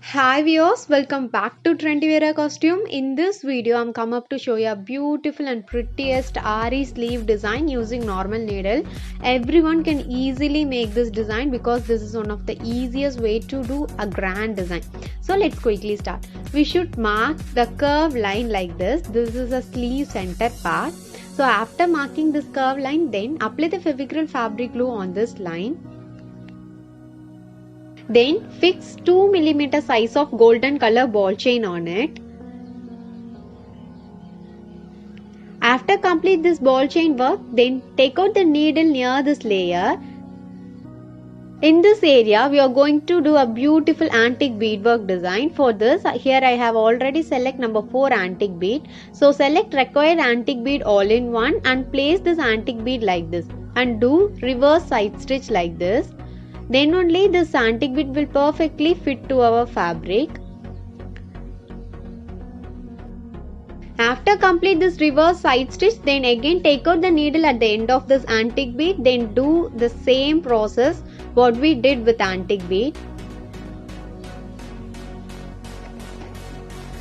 Hi viewers, welcome back to Trendy Wear Costume. In this video, I'm come up to show you a beautiful and prettiest RE sleeve design using normal needle. Everyone can easily make this design because this is one of the easiest way to do a grand design. So let's quickly start. We should mark the curve line like this. This is a sleeve center part. So after marking this curve line, then apply the Fevicryl fabric glue on this line. Then fix 2 mm size of golden color ball chain on it. After complete this ball chain work, then take out the needle near this layer. In this area, we are going to do a beautiful antique beadwork design. For this, here I have already select number 4 antique bead. So select required antique bead all in one and place this antique bead like this and do reverse side stitch like this. Then only this antique bead will perfectly fit to our fabric. After complete this reverse side stitch, then again take out the needle at the end of this antique bead. Then do the same process what we did with antique bead.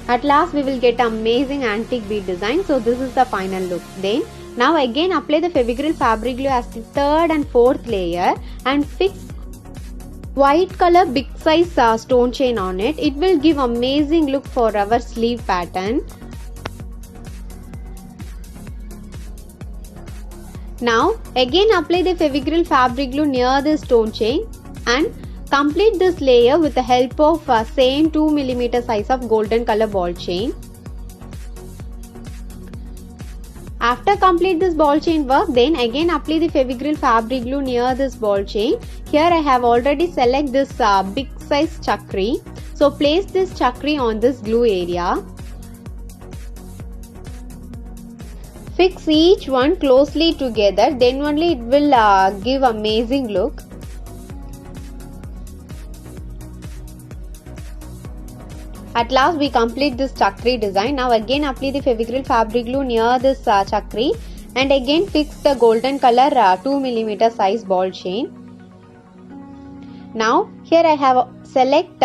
At last we will get amazing antique bead design. So this is the final look. Then now again apply the Fevicryl fabric glue as the third and fourth layer and fix white color big size stone chain on it. It will give amazing look for our sleeve pattern. Now again apply the Fevicryl fabric glue near the stone chain and complete this layer with the help of same 2 mm size of golden color ball chain. After complete this ball chain work, then again apply the Fevicryl fabric glue near this ball chain. Here I have already select this big size chakri. So place this chakri on this glue area. Fix each one closely together, then only it will give amazing look. At last we complete this chakri design. Now again apply the Fevicryl fabric glue near this chakri and again fix the golden color 2 mm size ball chain. Now here I have select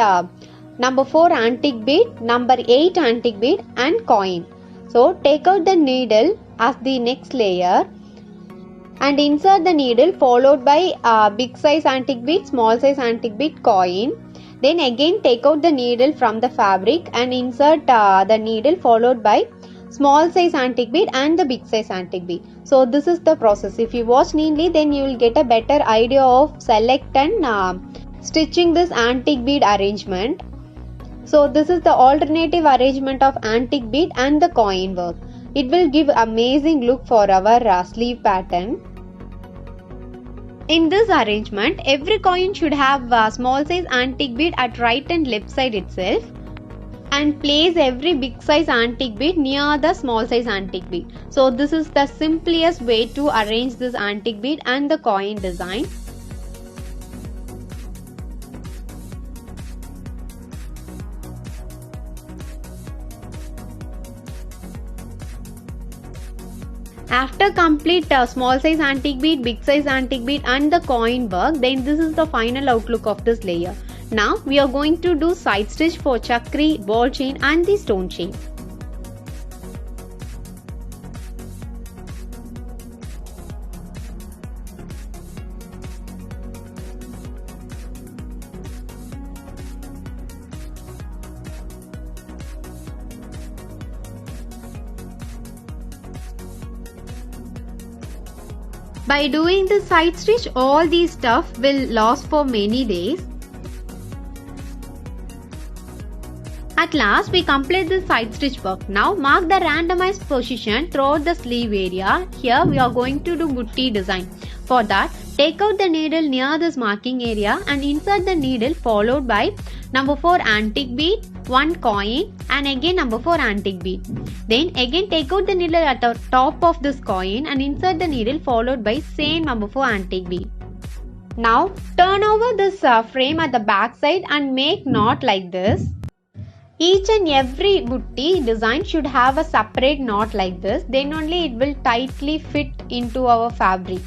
number 4 antique bead, number 8 antique bead and coin. So take out the needle as the next layer and insert the needle followed by big size antique bead, small size antique bead, coin. Then again take out the needle from the fabric and insert the needle followed by small size antique bead and the big size antique bead. So this is the process. If you watch neatly, then you will get a better idea of select and stitching this antique bead arrangement. So this is the alternative arrangement of antique bead and the coin work. It will give amazing look for our sleeve pattern. In this arrangement, every coin should have a small size antique bead at right and left side itself and place every big size antique bead near the small size antique bead. So this is the simplest way to arrange this antique bead and the coin design. After complete small size antique bead, big size antique bead and the coin work, then this is the final outlook of this layer. Now we are going to do side stitch for chakri, ball chain and the stone chain. By doing the side stitch, all these stuff will last for many days. At last, we complete the side stitch work. Now mark the randomized position throughout the sleeve area. Here we are going to do butti design. For that, take out the needle near this marking area and insert the needle followed by number 4 antique bead, 1 coin and again number 4 antique bead. Then again take out the needle at the top of this coin and insert the needle followed by same number 4 antique bead. Now turn over this frame at the back side and make knot like this. Each and every butti design should have a separate knot like this. Then only it will tightly fit into our fabric.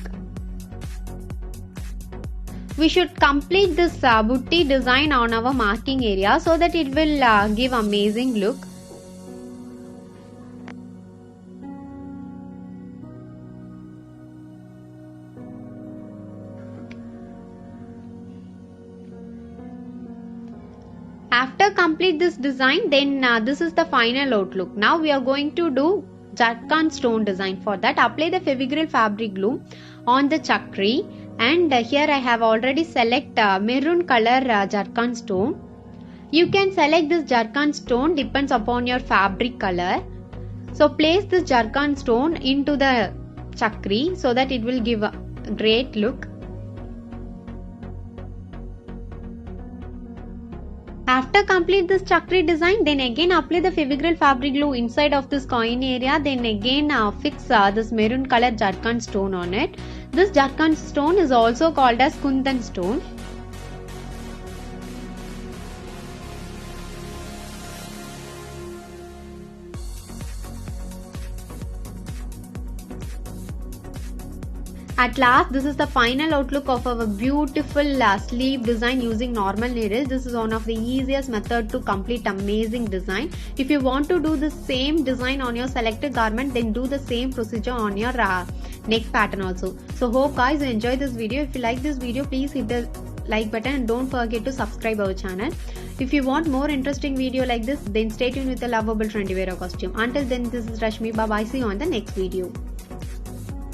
we should complete this butti design on our marking area so that it will give amazing look. After complete this design, then this is the final outlook. Now we are going to do Jharkhand stone design. For that, apply the Fevigryl fabric glue on the chakri, and here I have already select maroon color Jharkhand stone. You can select this Jharkhand stone, depends upon your fabric color. So place this Jharkhand stone into the chakri so that it will give a great look. After complete this chakri design, then again apply the Fevigryl fabric glue inside of this coin area. Then again fix this maroon color Jharkhand stone on it. This Jharkhand stone is also called as Kundan stone. At last, this is the final outlook of our beautiful sleeve design using normal needles. This is one of the easiest method to complete amazing design. If you want to do the same design on your selected garment, then do the same procedure on your neck pattern also. So hope guys you enjoy this video. If you like this video, please hit the like button and don't forget to subscribe our channel. If you want more interesting video like this, then stay tuned with the lovable trendy wear costume. Until then, this is Rashmi. Bye bye. See you on the next video.